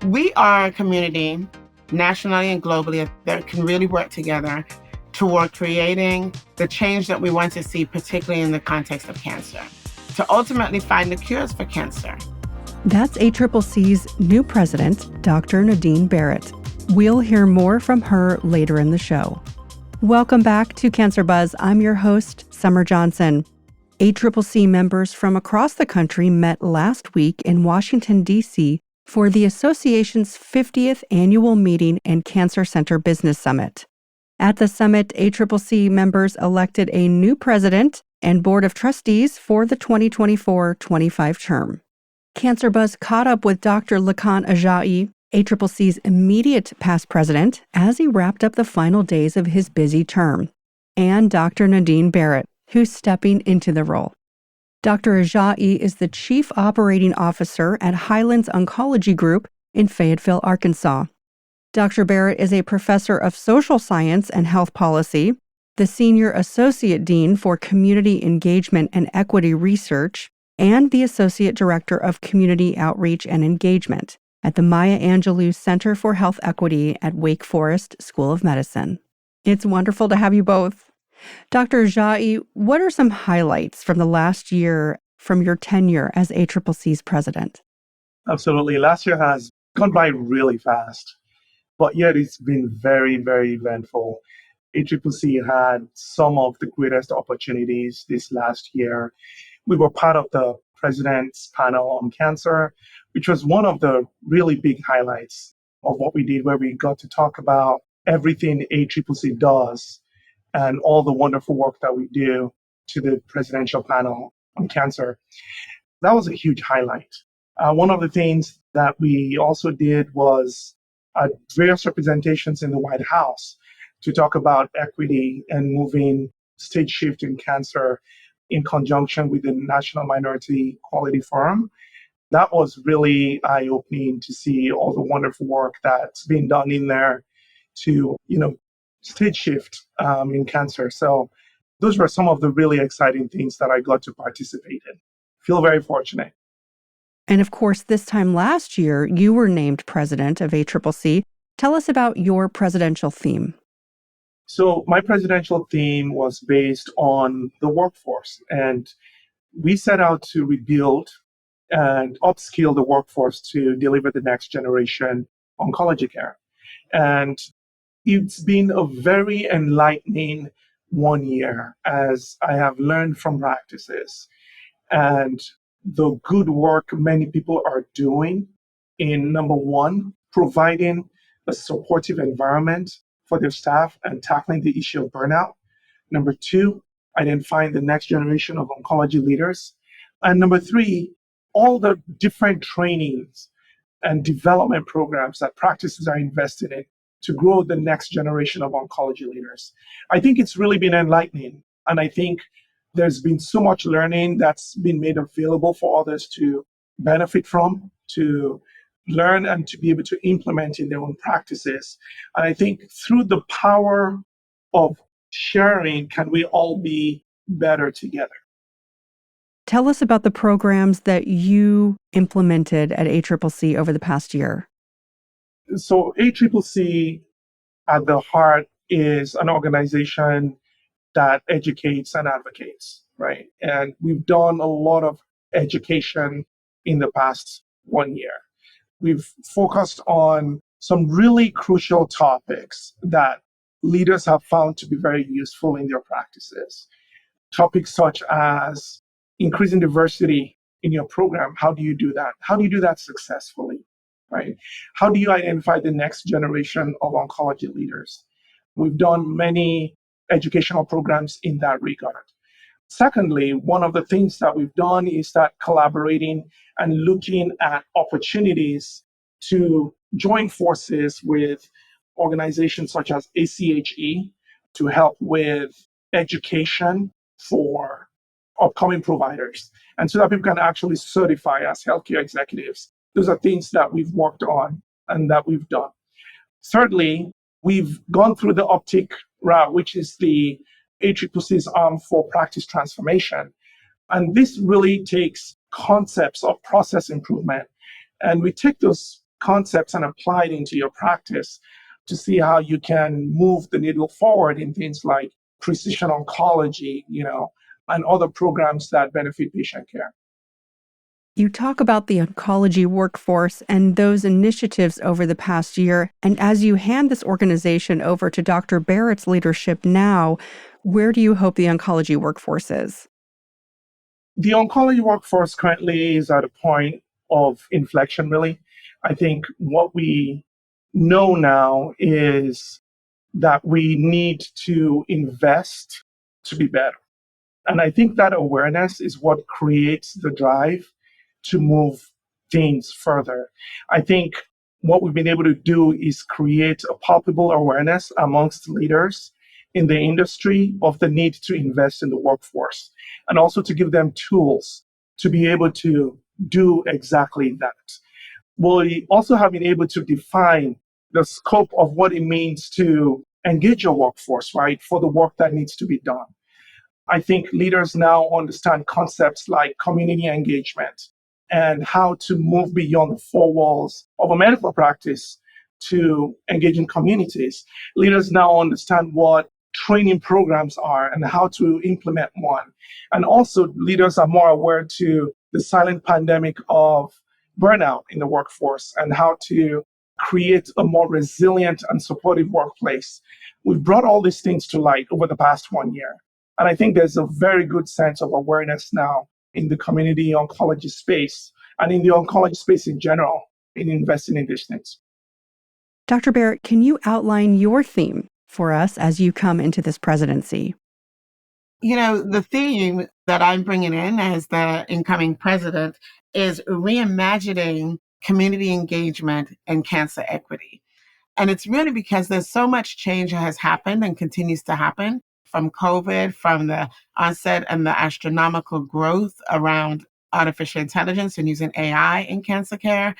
We are a community, nationally and globally, that can really work together toward creating the change that we want to see, particularly in the context of cancer, to ultimately find the cures for cancer. That's ACCC's new president, Dr. Nadine Barrett. We'll hear more from her later in the show. Welcome back to Cancer Buzz. I'm your host, Summer Johnson. ACCC members from across the country met last week in Washington, D.C. for the association's 50th annual meeting and Cancer Center Business Summit. At the summit, ACCC members elected a new president and board of trustees for the 2024-25 term. Cancer Buzz caught up with Dr. Lekan Ajayi, ACCC's immediate past president, as he wrapped up the final days of his busy term, and Dr. Nadine Barrett, who's stepping into the role. Dr. Ajayi is the Chief Operating Officer at Highlands Oncology Group in Fayetteville, Arkansas. Dr. Barrett is a professor of social science and health policy, the Senior Associate Dean for Community Engagement and Equity Research, and the Associate Director of Community Outreach and Engagement at the Maya Angelou Center for Health Equity at Wake Forest School of Medicine. It's wonderful to have you both. Dr. Ajayi, what are some highlights from the last year from your tenure as ACCC's president? Absolutely. Last year has gone by really fast, but yet it's been very, very eventful. ACCC had some of the greatest opportunities this last year. We were part of the president's panel on cancer, which was one of the really big highlights of what we did, where we got to talk about everything ACCC does and all the wonderful work that we do to the presidential panel on cancer. That was a huge highlight. One of the things that we also did was various representations in the White House to talk about equity and moving stage shift in cancer in conjunction with the National Minority Quality Forum. That was really eye-opening to see all the wonderful work that's being done in there to, stage shift in cancer. So those were some of the really exciting things that I got to participate in. Feel very fortunate. And of course, this time last year, you were named president of ACCC. Tell us about your presidential theme. So my presidential theme was based on the workforce, and we set out to rebuild and upskill the workforce to deliver the next generation oncology care. And it's been a very enlightening 1 year as I have learned from practices and the good work many people are doing in, number one, providing a supportive environment for their staff and tackling the issue of burnout. Number two, identifying the next generation of oncology leaders. And number three, all the different trainings and development programs that practices are invested in to grow the next generation of oncology leaders. I think it's really been enlightening. And I think there's been so much learning that's been made available for others to benefit from, to learn and to be able to implement in their own practices. And I think through the power of sharing, can we all be better together? Tell us about the programs that you implemented at ACCC over the past year. So ACCC at the heart is an organization that educates and advocates, right? And we've done a lot of education in the past 1 year. We've focused on some really crucial topics that leaders have found to be very useful in their practices. Topics such as increasing diversity in your program. How do you do that? How do you do that successfully, right? How do you identify the next generation of oncology leaders? We've done many educational programs in that regard. Secondly, one of the things that we've done is that collaborating and looking at opportunities to join forces with organizations such as ACCC to help with education for upcoming providers, and so that people can actually certify as healthcare executives. Those are things that we've worked on and that we've done. Thirdly, we've gone through the UPTIC route, which is the ACCC's arm for practice transformation. And this really takes concepts of process improvement, and we take those concepts and apply it into your practice to see how you can move the needle forward in things like precision oncology, and other programs that benefit patient care. You talk about the oncology workforce and those initiatives over the past year. And as you hand this organization over to Dr. Barrett's leadership now, where do you hope the oncology workforce is? The oncology workforce currently is at a point of inflection, really. I think what we know now is that we need to invest to be better. And I think that awareness is what creates the drive to move things further. I think what we've been able to do is create a palpable awareness amongst leaders in the industry of the need to invest in the workforce and also to give them tools to be able to do exactly that. We also have been able to define the scope of what it means to engage your workforce, right, for the work that needs to be done. I think leaders now understand concepts like community engagement and how to move beyond the four walls of a medical practice to engage in communities. Leaders now understand what training programs are and how to implement one. And also leaders are more aware to the silent pandemic of burnout in the workforce and how to create a more resilient and supportive workplace. We've brought all these things to light over the past 1 year. And I think there's a very good sense of awareness now in the community oncology space and in the oncology space in general in investing in these things. Dr. Barrett, can you outline your theme for us as you come into this presidency? The theme that I'm bringing in as the incoming president is reimagining community engagement and cancer equity. And it's really because there's so much change that has happened and continues to happen from COVID, from the onset and the astronomical growth around artificial intelligence and using AI in cancer care,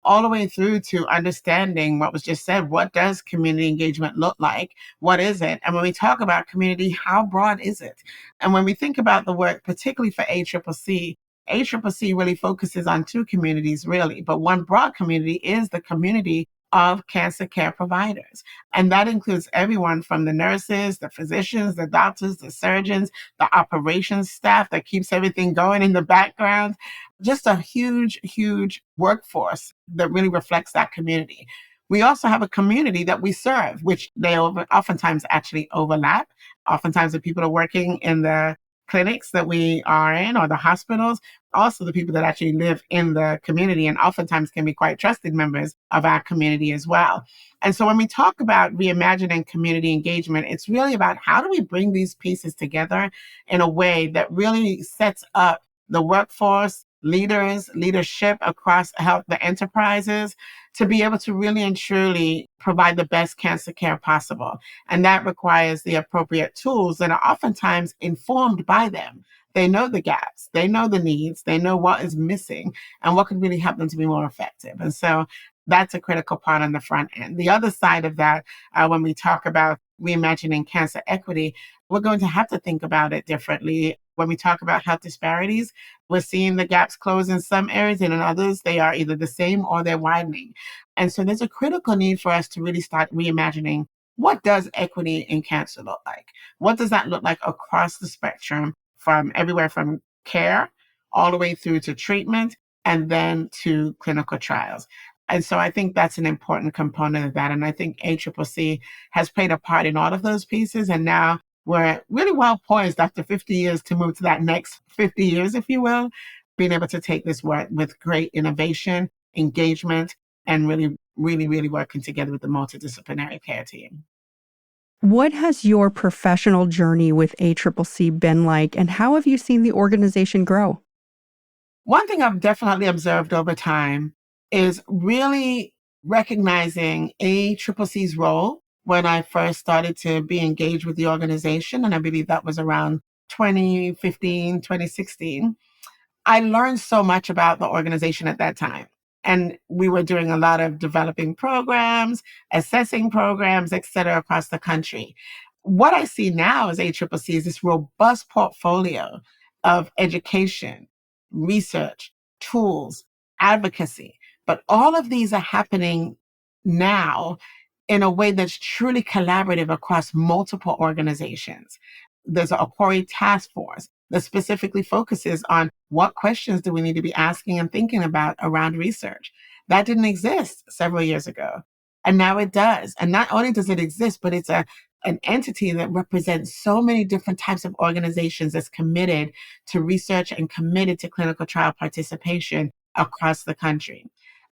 all the way through to understanding what was just said. What does community engagement look like? What is it? And when we talk about community, how broad is it? And when we think about the work, particularly for ACCC, ACCC really focuses on two communities, really. But one broad community is the community of cancer care providers. And that includes everyone from the nurses, the physicians, the doctors, the surgeons, the operations staff that keeps everything going in the background. Just a huge, huge workforce that really reflects that community. We also have a community that we serve, which they oftentimes actually overlap. Oftentimes the people are working in the clinics that we are in or the hospitals, also the people that actually live in the community and oftentimes can be quite trusted members of our community as well. And so when we talk about reimagining community engagement, it's really about how do we bring these pieces together in a way that really sets up the workforce, leaders, leadership across the enterprises to be able to really and truly provide the best cancer care possible. And that requires the appropriate tools that are oftentimes informed by them. They know the gaps, they know the needs, they know what is missing and what could really help them to be more effective. And so that's a critical part on the front end. The other side of that, when we talk about reimagining cancer equity, we're going to have to think about it differently. When we talk about health disparities, we're seeing the gaps close in some areas, and in others, they are either the same or they're widening. And so there's a critical need for us to really start reimagining what does equity in cancer look like? What does that look like across the spectrum from everywhere from care all the way through to treatment and then to clinical trials? And so I think that's an important component of that. And I think ACCC has played a part in all of those pieces. And now we're really well poised after 50 years to move to that next 50 years, if you will, being able to take this work with great innovation, engagement, and really, really, really working together with the multidisciplinary care team. What has your professional journey with ACCC been like, and how have you seen the organization grow? One thing I've definitely observed over time is really recognizing ACCC's role when I first started to be engaged with the organization. And I believe that was around 2015, 2016. I learned so much about the organization at that time. And we were doing a lot of developing programs, assessing programs, et cetera, across the country. What I see now as ACCC is this robust portfolio of education, research, tools, advocacy But all of these are happening now in a way that's truly collaborative across multiple organizations. There's a Quarry task force that specifically focuses on what questions do we need to be asking and thinking about around research. That didn't exist several years ago. And now it does. And not only does it exist, but it's an entity that represents so many different types of organizations that's committed to research and committed to clinical trial participation across the country.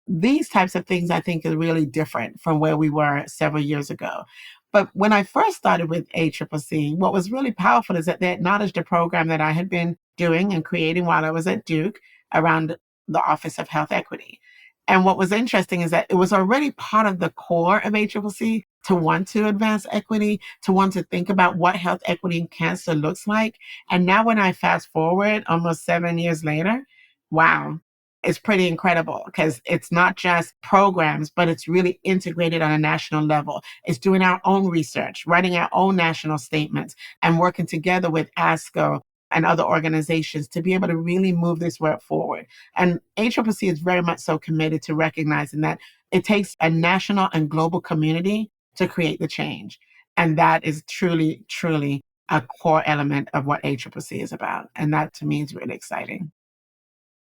These types of things I think are really different from where we were several years ago. But when I first started with ACCC, what was really powerful is that they acknowledged a program that I had been doing and creating while I was at Duke around the Office of Health Equity. And what was interesting is that it was already part of the core of ACCC to want to advance equity, to want to think about what health equity in cancer looks like. And now when I fast forward almost 7 years later, wow, it's pretty incredible because it's not just programs, but it's really integrated on a national level. It's doing our own research, writing our own national statements, and working together with ASCO and other organizations to be able to really move this work forward. And ACCC is very much so committed to recognizing that it takes a national and global community to create the change. And that is truly, truly a core element of what ACCC is about. And that to me is really exciting.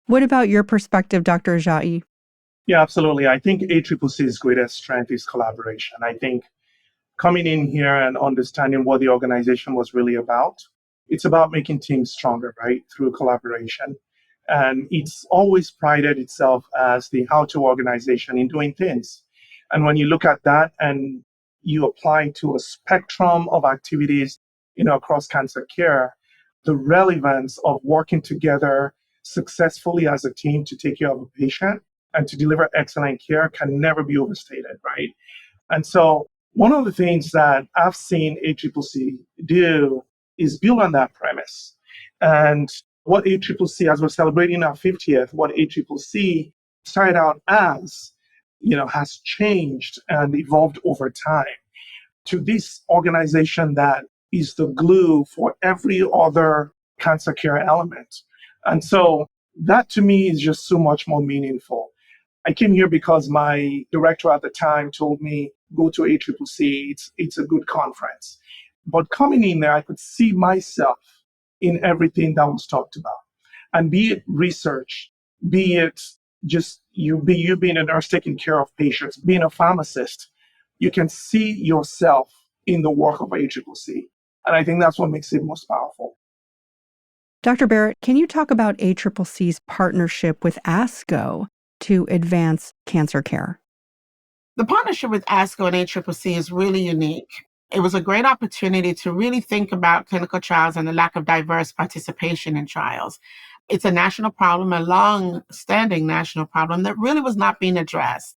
What about your perspective, Dr. Ajayi? Yeah, absolutely. I think ACCC's greatest strength is collaboration. I think coming in here and understanding what the organization was really about, it's about making teams stronger, right, through collaboration. And it's always prided itself as the how-to organization in doing things. And when you look at that and you apply to a spectrum of activities, across cancer care, the relevance of working together successfully as a team to take care of a patient and to deliver excellent care can never be overstated, right? And so one of the things that I've seen ACCC do is build on that premise. And what ACCC, as we're celebrating our 50th, what ACCC started out as, has changed and evolved over time to this organization that is the glue for every other cancer care element. And so that to me is just so much more meaningful. I came here because my director at the time told me, go to ACCC, it's a good conference. But coming in there, I could see myself in everything that was talked about. And be it research, be it just you being a nurse taking care of patients, being a pharmacist, you can see yourself in the work of ACCC. And I think that's what makes it most powerful. Dr. Barrett, can you talk about ACCC's partnership with ASCO to advance cancer care? The partnership with ASCO and ACCC is really unique. It was a great opportunity to really think about clinical trials and the lack of diverse participation in trials. It's a national problem, a long-standing national problem that really was not being addressed.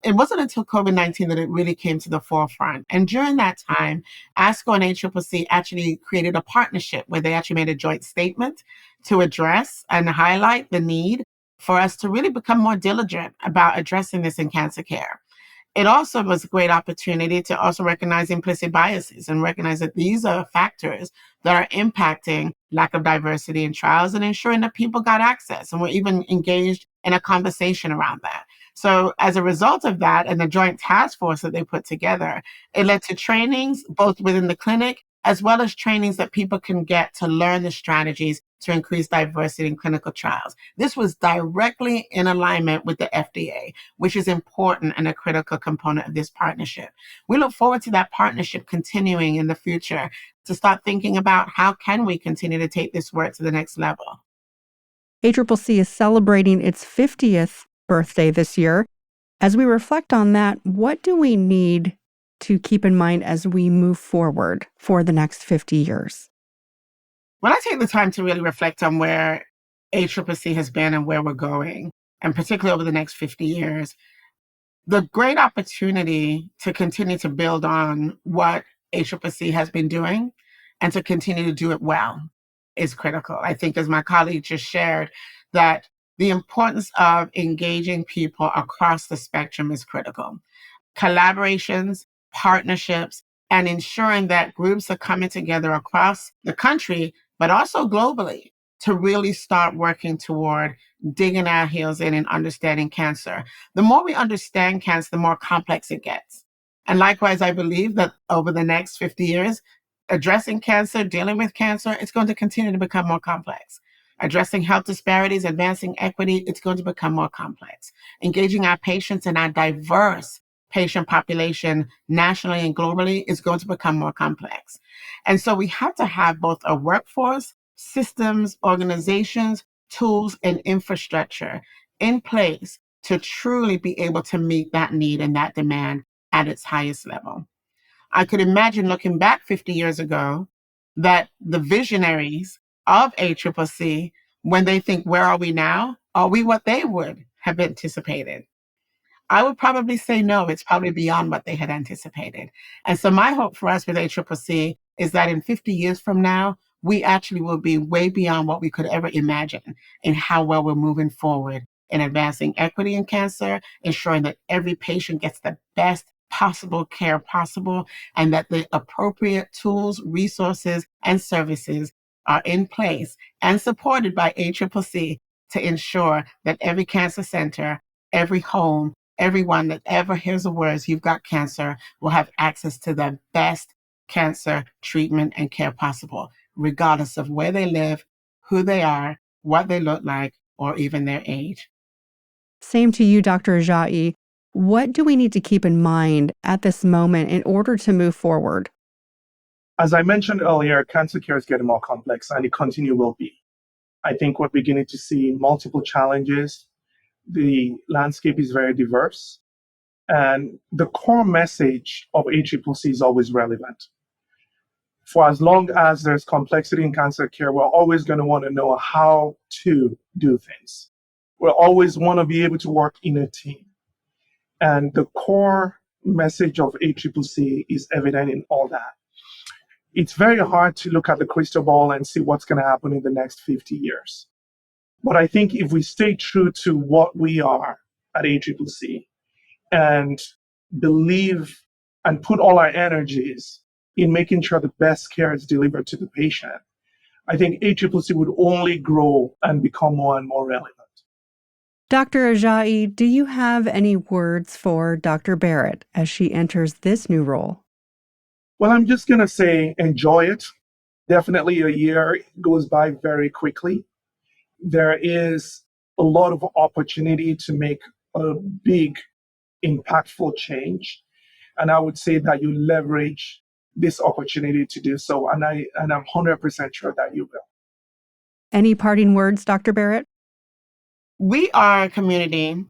It wasn't until COVID-19 that it really came to the forefront. And during that time, ASCO and ACCC actually created a partnership where they actually made a joint statement to address and highlight the need for us to really become more diligent about addressing this in cancer care. It also was a great opportunity to also recognize implicit biases and recognize that these are factors that are impacting lack of diversity in trials and ensuring that people got access and were even engaged in a conversation around that. So as a result of that and the joint task force that they put together, it led to trainings both within the clinic as well as trainings that people can get to learn the strategies to increase diversity in clinical trials. This was directly in alignment with the FDA, which is important and a critical component of this partnership. We look forward to that partnership continuing in the future to start thinking about how can we continue to take this work to the next level. ACCC is celebrating its 50th birthday this year. As we reflect on that, what do we need to keep in mind as we move forward for the next 50 years? When I take the time to really reflect on where ACCC has been and where we're going, and particularly over the next 50 years, the great opportunity to continue to build on what ACCC has been doing and to continue to do it well is critical. I think, as my colleague just shared, that the importance of engaging people across the spectrum is critical. Collaborations, partnerships, and ensuring that groups are coming together across the country, but also globally to really start working toward digging our heels in and understanding cancer. The more we understand cancer, the more complex it gets. And likewise, I believe that over the next 50 years, addressing cancer, dealing with cancer, it's going to continue to become more complex. Addressing health disparities, advancing equity, it's going to become more complex. Engaging our patients in our diverse patient population nationally and globally is going to become more complex. And so we have to have both a workforce, systems, organizations, tools, and infrastructure in place to truly be able to meet that need and that demand at its highest level. I could imagine looking back 50 years ago that the visionaries of ACCC, when they think, where are we now? Are we what they would have anticipated? I would probably say no, it's probably beyond what they had anticipated. And so my hope for us with ACCC is that in 50 years from now, we actually will be way beyond what we could ever imagine in how well we're moving forward in advancing equity in cancer, ensuring that every patient gets the best possible care possible, and that the appropriate tools, resources, and services are in place and supported by ACCC to ensure that every cancer center, every home, everyone that ever hears the words, "You've got cancer," will have access to the best cancer treatment and care possible, regardless of where they live, who they are, what they look like, or even their age. Same to you, Dr. Ajayi. What do we need to keep in mind at this moment in order to move forward? As I mentioned earlier, cancer care is getting more complex and it continue will be. I think we're beginning to see multiple challenges. The landscape is very diverse. And the core message of ACCC is always relevant. For as long as there's complexity in cancer care, we're always going to want to know how to do things. We'll always want to be able to work in a team. And the core message of ACCC is evident in all that. It's very hard to look at the crystal ball and see what's going to happen in the next 50 years. But I think if we stay true to what we are at ACCC and believe and put all our energies in making sure the best care is delivered to the patient, I think ACCC would only grow and become more and more relevant. Dr. Ajayi, do you have any words for Dr. Barrett as she enters this new role? Well, I'm just going to say enjoy it. Definitely a year goes by very quickly. There is a lot of opportunity to make a big, impactful change. And I would say that you leverage this opportunity to do so. And I'm 100% sure that you will. Any parting words, Dr. Barrett? We are a community,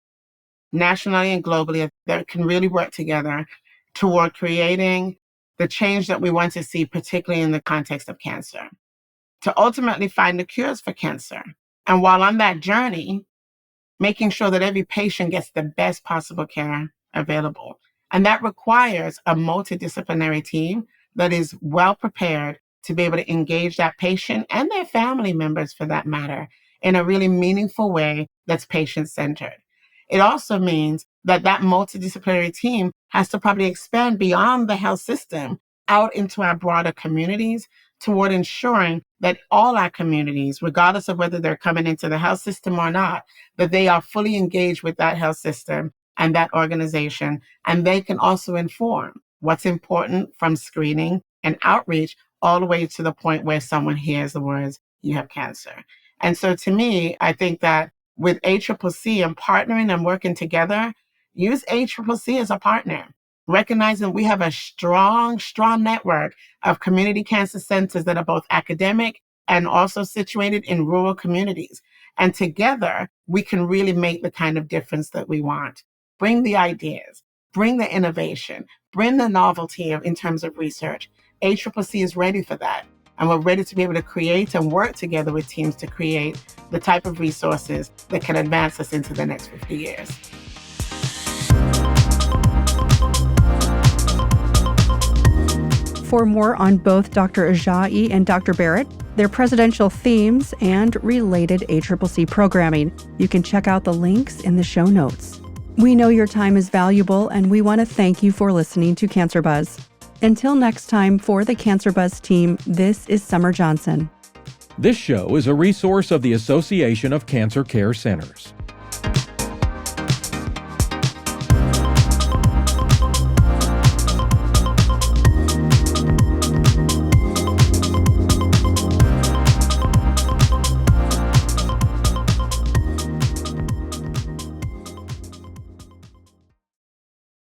nationally and globally, that can really work together toward creating the change that we want to see, particularly in the context of cancer, to ultimately find the cures for cancer. And while on that journey, making sure that every patient gets the best possible care available. And that requires a multidisciplinary team that is well prepared to be able to engage that patient and their family members, for that matter, in a really meaningful way that's patient-centered. It also means that that multidisciplinary team has to probably expand beyond the health system out into our broader communities toward ensuring that all our communities, regardless of whether they're coming into the health system or not, that they are fully engaged with that health system and that organization, and they can also inform what's important from screening and outreach all the way to the point where someone hears the words, "You have cancer." And so to me, I think that with ACCC and partnering and working together, use ACCC as a partner, recognizing we have a strong network of community cancer centers that are both academic and also situated in rural communities. And together, we can really make the kind of difference that we want. Bring the ideas, bring the innovation, bring the novelty in terms of research. ACCC is ready for that. And we're ready to be able to create and work together with teams to create the type of resources that can advance us into the next 50 years. For more on both Dr. Ajayi and Dr. Barrett, their presidential themes, and related ACCC programming, you can check out the links in the show notes. We know your time is valuable, and we want to thank you for listening to Cancer Buzz. Until next time, for the Cancer Buzz team, this is Summer Johnson. This show is a resource of the Association of Cancer Care Centers.